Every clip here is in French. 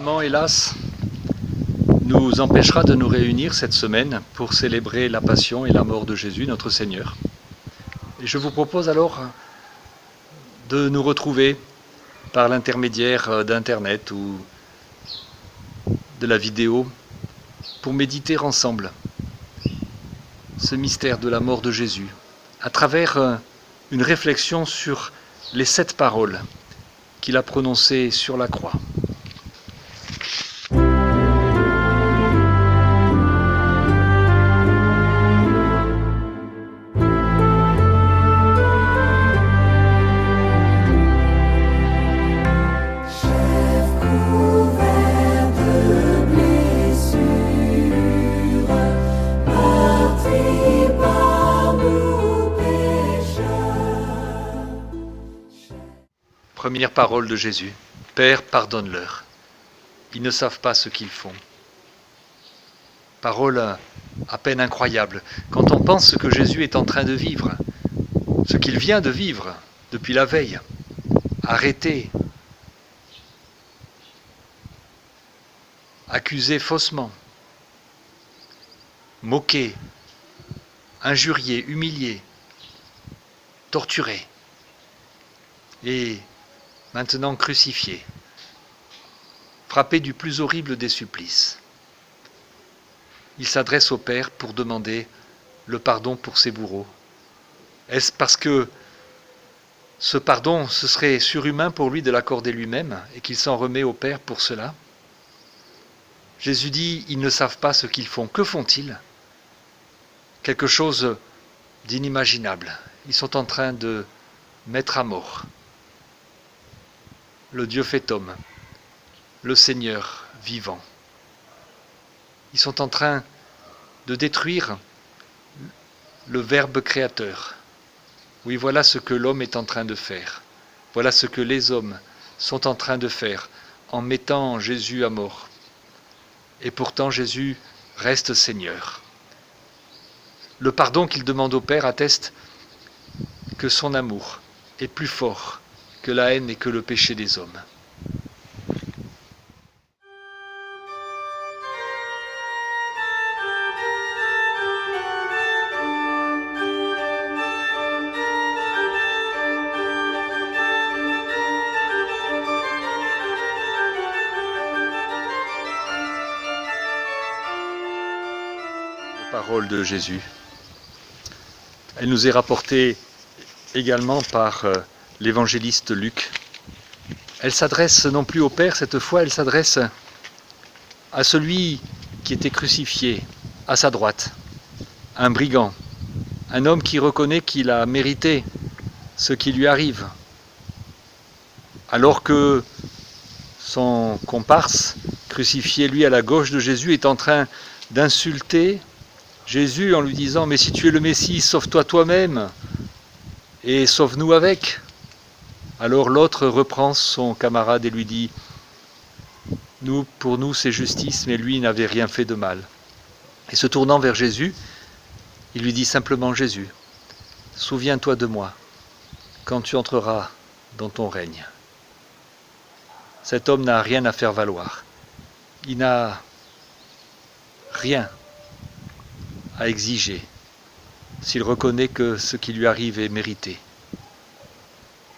confinement, hélas, nous empêchera de nous réunir cette semaine pour célébrer la passion et la mort de Jésus, notre Seigneur. Et je vous propose alors de nous retrouver par l'intermédiaire d'Internet ou de la vidéo pour méditer ensemble ce mystère de la mort de Jésus à travers une réflexion sur les 7 paroles qu'il a prononcées sur la croix. Première parole de Jésus. Père, pardonne-leur. Ils ne savent pas ce qu'ils font. Parole à peine incroyable. Quand on pense ce que Jésus est en train de vivre, ce qu'il vient de vivre depuis la veille, arrêté, accusé faussement, moqué, injurié, humilié, torturé, et maintenant crucifié, frappé du plus horrible des supplices. Il s'adresse au Père pour demander le pardon pour ses bourreaux. Est-ce parce que ce pardon, ce serait surhumain pour lui de l'accorder lui-même et qu'il s'en remet au Père pour cela? Jésus dit, ils ne savent pas ce qu'ils font. Que font-ils? Quelque chose d'inimaginable. Ils sont en train de mettre à mort le Dieu fait homme, le Seigneur vivant. Ils sont en train de détruire le Verbe créateur. Oui, voilà ce que l'homme est en train de faire. Voilà ce que les hommes sont en train de faire en mettant Jésus à mort. Et pourtant Jésus reste Seigneur. Le pardon qu'il demande au Père atteste que son amour est plus fort que la haine et que le péché des hommes. La parole de Jésus. Elle nous est rapportée également par l'évangéliste Luc. Elle s'adresse non plus au Père cette fois, elle s'adresse à celui qui était crucifié à sa droite, un brigand, un homme qui reconnaît qu'il a mérité ce qui lui arrive, alors que son comparse, crucifié lui à la gauche de Jésus, est en train d'insulter Jésus en lui disant « Mais si tu es le Messie, sauve-toi toi-même et sauve-nous avec ». Alors l'autre reprend son camarade et lui dit « Pour nous c'est justice, mais lui n'avait rien fait de mal ». Et se tournant vers Jésus, il lui dit simplement « Jésus, souviens-toi de moi quand tu entreras dans ton règne ». Cet homme n'a rien à faire valoir. Il n'a rien à exiger s'il reconnaît que ce qui lui arrive est mérité.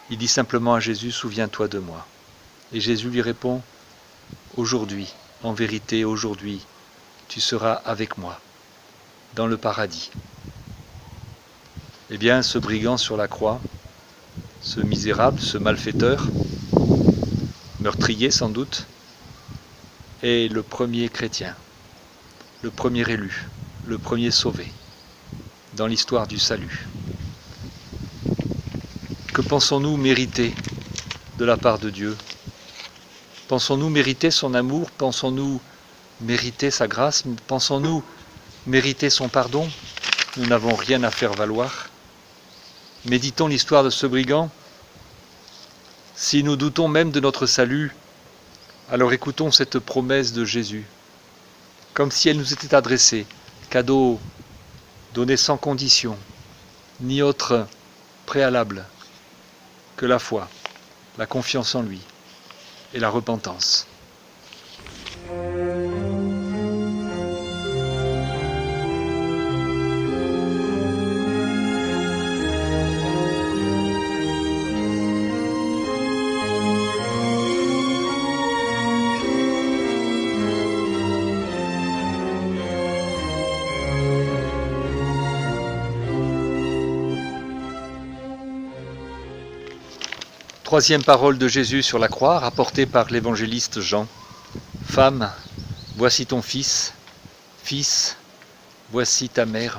Il dit simplement à Jésus, souviens-toi de moi. Et Jésus lui répond, aujourd'hui, en vérité, aujourd'hui, tu seras avec moi, dans le paradis. Eh bien, ce brigand sur la croix, ce misérable, ce malfaiteur, meurtrier sans doute, est le premier chrétien, le premier élu, le premier sauvé, dans l'histoire du salut. Que pensons-nous mériter de la part de Dieu? Pensons-nous mériter son amour? Pensons-nous mériter sa grâce? Pensons-nous mériter son pardon? Nous n'avons rien à faire valoir. Méditons l'histoire de ce brigand. Si nous doutons même de notre salut, alors écoutons cette promesse de Jésus, comme si elle nous était adressée, cadeau donné sans condition, ni autre préalable que la foi, la confiance en lui et la repentance. Troisième parole de Jésus sur la croix, rapportée par l'évangéliste Jean. Femme, voici ton fils. Fils, voici ta mère.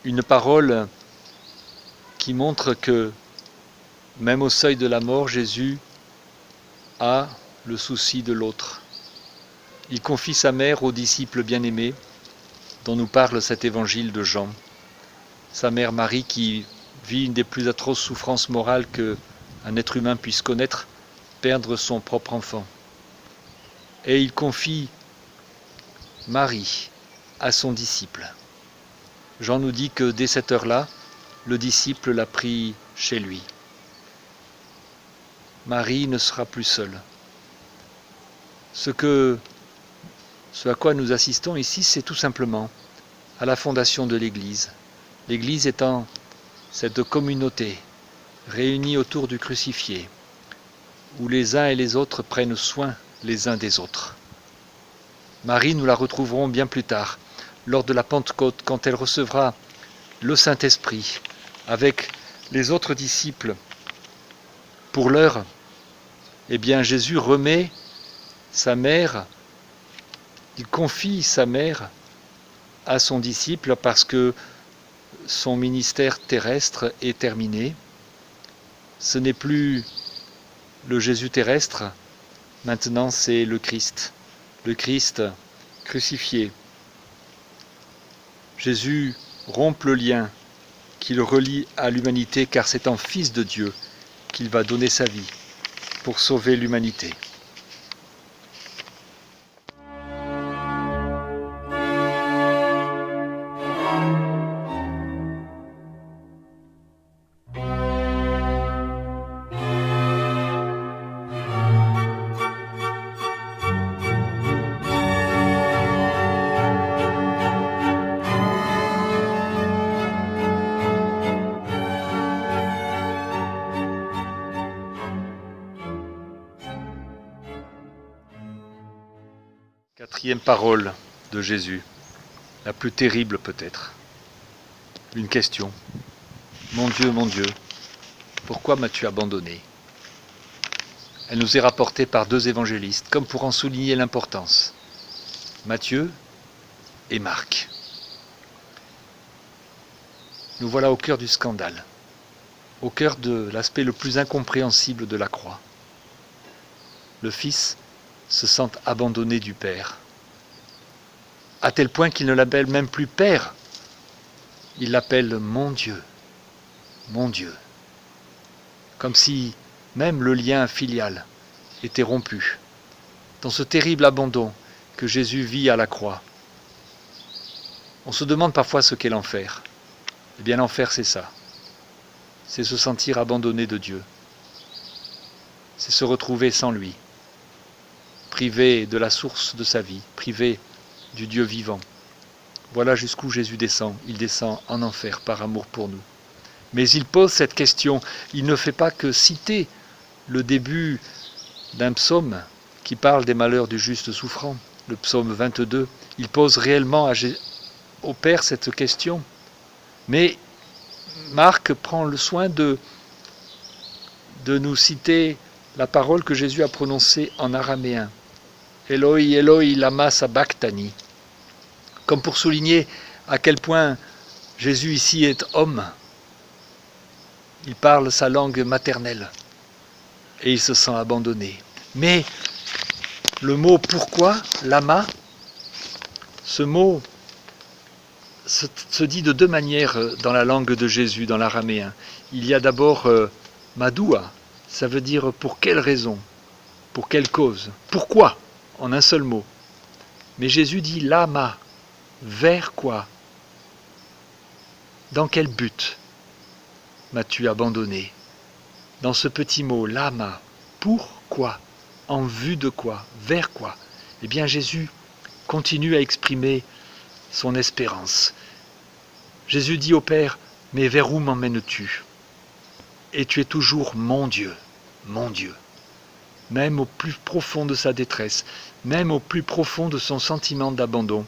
Une parole qui montre que même au seuil de la mort, Jésus a le souci de l'autre. Il confie sa mère aux disciples bien-aimés dont nous parle cet évangile de Jean. Sa mère Marie qui vit une des plus atroces souffrances morales qu'un être humain puisse connaître, perdre son propre enfant. Et il confie Marie à son disciple. Jean nous dit que dès cette heure-là, le disciple l'a pris chez lui. Marie ne sera plus seule. Ce à quoi nous assistons ici, c'est tout simplement à la fondation de l'Église. L'Église étant cette communauté réunie autour du crucifié, où les uns et les autres prennent soin les uns des autres. Marie, nous la retrouverons bien plus tard, lors de la Pentecôte, quand elle recevra le Saint-Esprit avec les autres disciples. Pour l'heure, eh bien, Jésus remet sa mère, il confie sa mère à son disciple parce que son ministère terrestre est terminé. Ce n'est plus le Jésus terrestre, maintenant c'est le Christ crucifié. Jésus rompt le lien qui le relie à l'humanité, car c'est en Fils de Dieu qu'il va donner sa vie pour sauver l'humanité. Quatrième parole de Jésus, la plus terrible peut-être. Une question. Mon Dieu, pourquoi m'as-tu abandonné ? Elle nous est rapportée par deux évangélistes, comme pour en souligner l'importance. Matthieu et Marc. Nous voilà au cœur du scandale, au cœur de l'aspect le plus incompréhensible de la croix. Le Fils se sent abandonné du Père, à tel point qu'il ne l'appelle même plus Père, il l'appelle mon Dieu, comme si même le lien filial était rompu, dans ce terrible abandon que Jésus vit à la croix. On se demande parfois ce qu'est l'enfer. Eh bien l'enfer c'est ça, c'est se sentir abandonné de Dieu, c'est se retrouver sans lui, privé de la source de sa vie, privé du Dieu vivant. Voilà jusqu'où Jésus descend. Il descend en enfer par amour pour nous. Mais il pose cette question. Il ne fait pas que citer le début d'un psaume qui parle des malheurs du juste souffrant, le psaume 22. Il pose réellement au Père cette question. Mais Marc prend le soin de nous citer la parole que Jésus a prononcée en araméen. Eloi, Eloi, lama sabachthani. Comme pour souligner à quel point Jésus ici est homme. Il parle sa langue maternelle et il se sent abandonné. Mais le mot pourquoi, lama, ce mot se dit de deux manières dans la langue de Jésus, dans l'araméen. Il y a d'abord madoua, ça veut dire pour quelle raison, pour quelle cause, pourquoi, en un seul mot. Mais Jésus dit lama, vers quoi? Dans quel but m'as-tu abandonné? Dans ce petit mot lama, pourquoi? En vue de quoi? Vers quoi? Eh bien Jésus continue à exprimer son espérance. Jésus dit au Père, mais vers où m'emmènes-tu? Et tu es toujours mon Dieu, mon Dieu. Même au plus profond de sa détresse, même au plus profond de son sentiment d'abandon,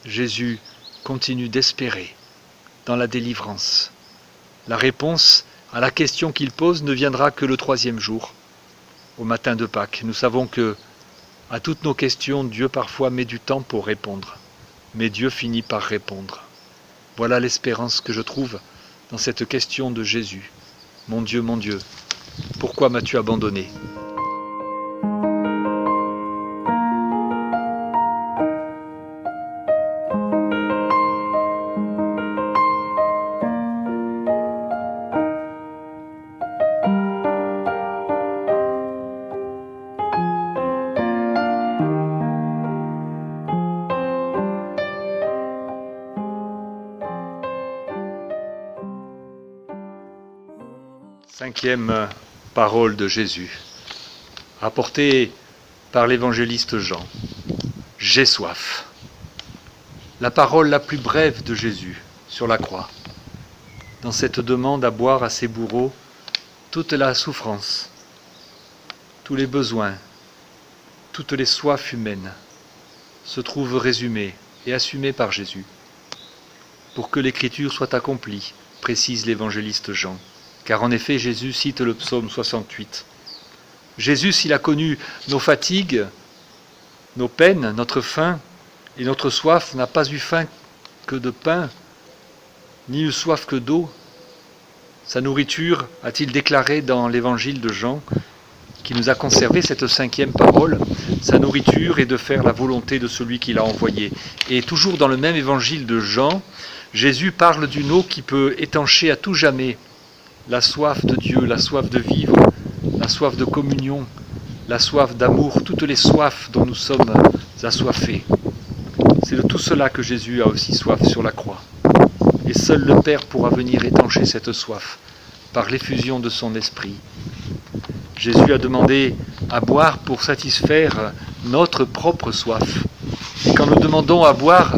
Jésus continue d'espérer dans la délivrance. La réponse à la question qu'il pose ne viendra que le 3e jour, au matin de Pâques. Nous savons que à toutes nos questions, Dieu parfois met du temps pour répondre, mais Dieu finit par répondre. Voilà l'espérance que je trouve dans cette question de Jésus. Mon Dieu, pourquoi m'as-tu abandonné ? Cinquième parole de Jésus, rapportée par l'évangéliste Jean. J'ai soif. La parole la plus brève de Jésus sur la croix, dans cette demande à boire à ses bourreaux toute la souffrance, tous les besoins, toutes les soifs humaines, se trouvent résumées et assumées par Jésus, pour que l'écriture soit accomplie, précise l'évangéliste Jean. Car en effet, Jésus cite le psaume 68. Jésus, s'il a connu nos fatigues, nos peines, notre faim et notre soif, n'a pas eu faim que de pain, ni eu soif que d'eau. Sa nourriture, a-t-il déclaré dans l'évangile de Jean, qui nous a conservé cette 5e parole, sa nourriture est de faire la volonté de celui qui l'a envoyé. Et toujours dans le même évangile de Jean, Jésus parle d'une eau qui peut étancher à tout jamais la soif de Dieu, la soif de vivre, la soif de communion, la soif d'amour, toutes les soifs dont nous sommes assoiffés. C'est de tout cela que Jésus a aussi soif sur la croix. Et seul le Père pourra venir étancher cette soif par l'effusion de son esprit. Jésus a demandé à boire pour satisfaire notre propre soif. Et quand nous demandons à boire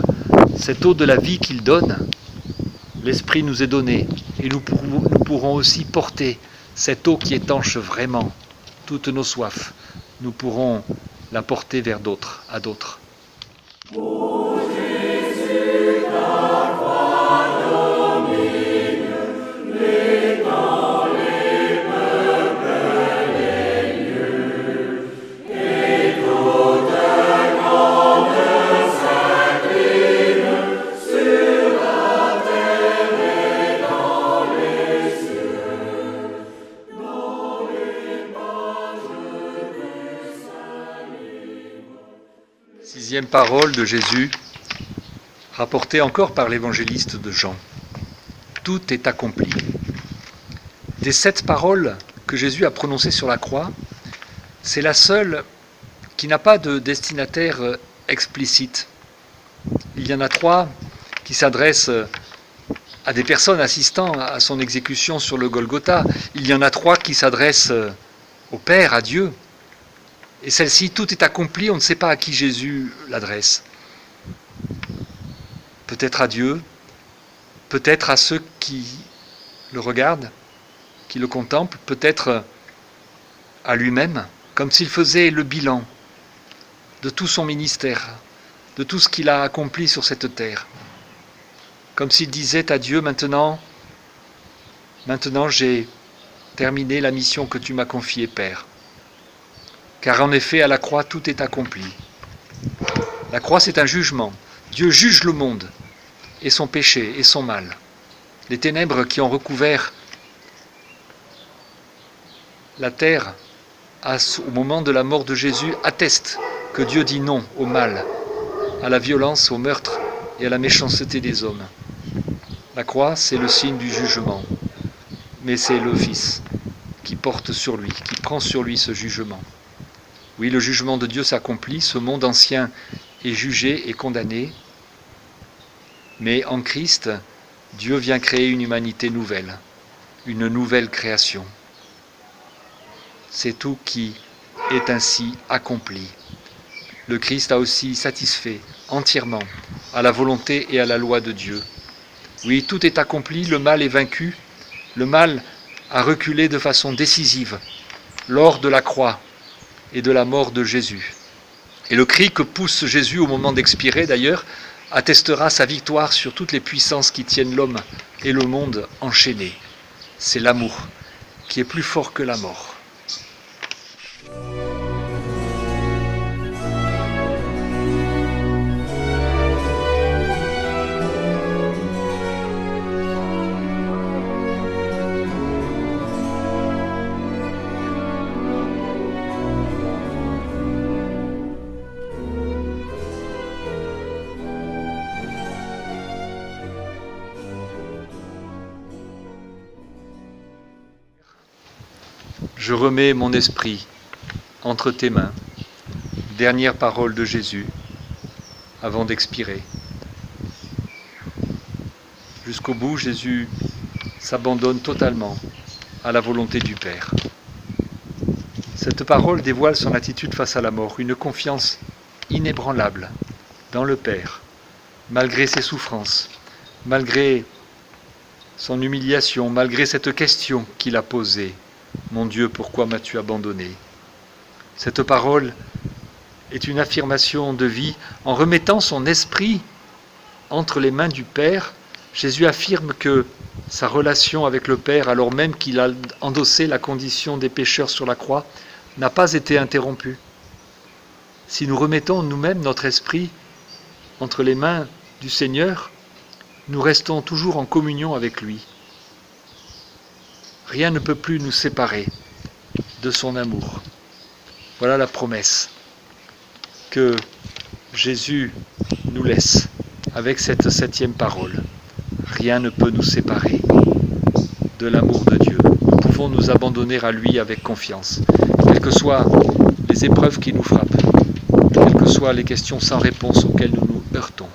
cette eau de la vie qu'il donne, l'Esprit nous est donné et nous pourrons aussi porter cette eau qui étanche vraiment toutes nos soifs. Nous pourrons la porter vers d'autres, à d'autres. Sixième parole de Jésus, rapportée encore par l'évangéliste de Jean. Tout est accompli. Des 7 paroles que Jésus a prononcées sur la croix, c'est la seule qui n'a pas de destinataire explicite. Il y en a 3 qui s'adressent à des personnes assistant à son exécution sur le Golgotha. Il y en a 3 qui s'adressent au Père, à Dieu. Et celle-ci, tout est accompli, on ne sait pas à qui Jésus l'adresse. Peut-être à Dieu, peut-être à ceux qui le regardent, qui le contemplent, peut-être à lui-même, comme s'il faisait le bilan de tout son ministère, de tout ce qu'il a accompli sur cette terre. Comme s'il disait à Dieu, maintenant j'ai terminé la mission que tu m'as confiée, Père. Car en effet, à la croix, tout est accompli. La croix, c'est un jugement. Dieu juge le monde et son péché et son mal. Les ténèbres qui ont recouvert la terre au moment de la mort de Jésus attestent que Dieu dit non au mal, à la violence, au meurtre et à la méchanceté des hommes. La croix, c'est le signe du jugement, mais c'est le Fils qui porte sur lui, qui prend sur lui ce jugement. Oui, le jugement de Dieu s'accomplit, ce monde ancien est jugé et condamné, mais en Christ, Dieu vient créer une humanité nouvelle, une nouvelle création. C'est tout qui est ainsi accompli. Le Christ a aussi satisfait entièrement à la volonté et à la loi de Dieu. Oui, tout est accompli, le mal est vaincu, le mal a reculé de façon décisive lors de la croix et de la mort de Jésus. Et le cri que pousse Jésus au moment d'expirer, d'ailleurs, attestera sa victoire sur toutes les puissances qui tiennent l'homme et le monde enchaînés. c'est l'amour qui est plus fort que la mort. Je remets mon esprit entre tes mains. Dernière parole de Jésus avant d'expirer. Jusqu'au bout, Jésus s'abandonne totalement à la volonté du Père. Cette parole dévoile son attitude face à la mort, une confiance inébranlable dans le Père, malgré ses souffrances, malgré son humiliation, malgré cette question qu'il a posée. Mon Dieu, pourquoi m'as-tu abandonné? Cette parole est une affirmation de vie. En remettant son esprit entre les mains du Père, Jésus affirme que sa relation avec le Père, alors même qu'il a endossé la condition des pécheurs sur la croix, n'a pas été interrompue. Si nous remettons nous-mêmes notre esprit entre les mains du Seigneur, nous restons toujours en communion avec lui. Rien ne peut plus nous séparer de son amour. Voilà la promesse que Jésus nous laisse avec cette 7e parole. Rien ne peut nous séparer de l'amour de Dieu. Nous pouvons nous abandonner à lui avec confiance, quelles que soient les épreuves qui nous frappent, quelles que soient les questions sans réponse auxquelles nous nous heurtons.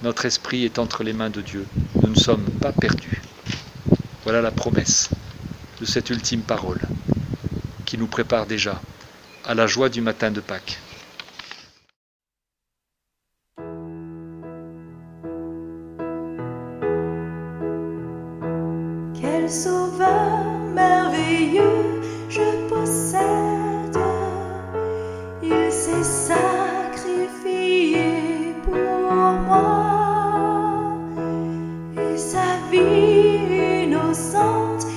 Notre esprit est entre les mains de Dieu. Nous ne sommes pas perdus. Voilà la promesse de cette ultime parole qui nous prépare déjà à la joie du matin de Pâques. Quel sauveur merveilleux je possède, il s'est sacrifié pour moi, et sa vie innocente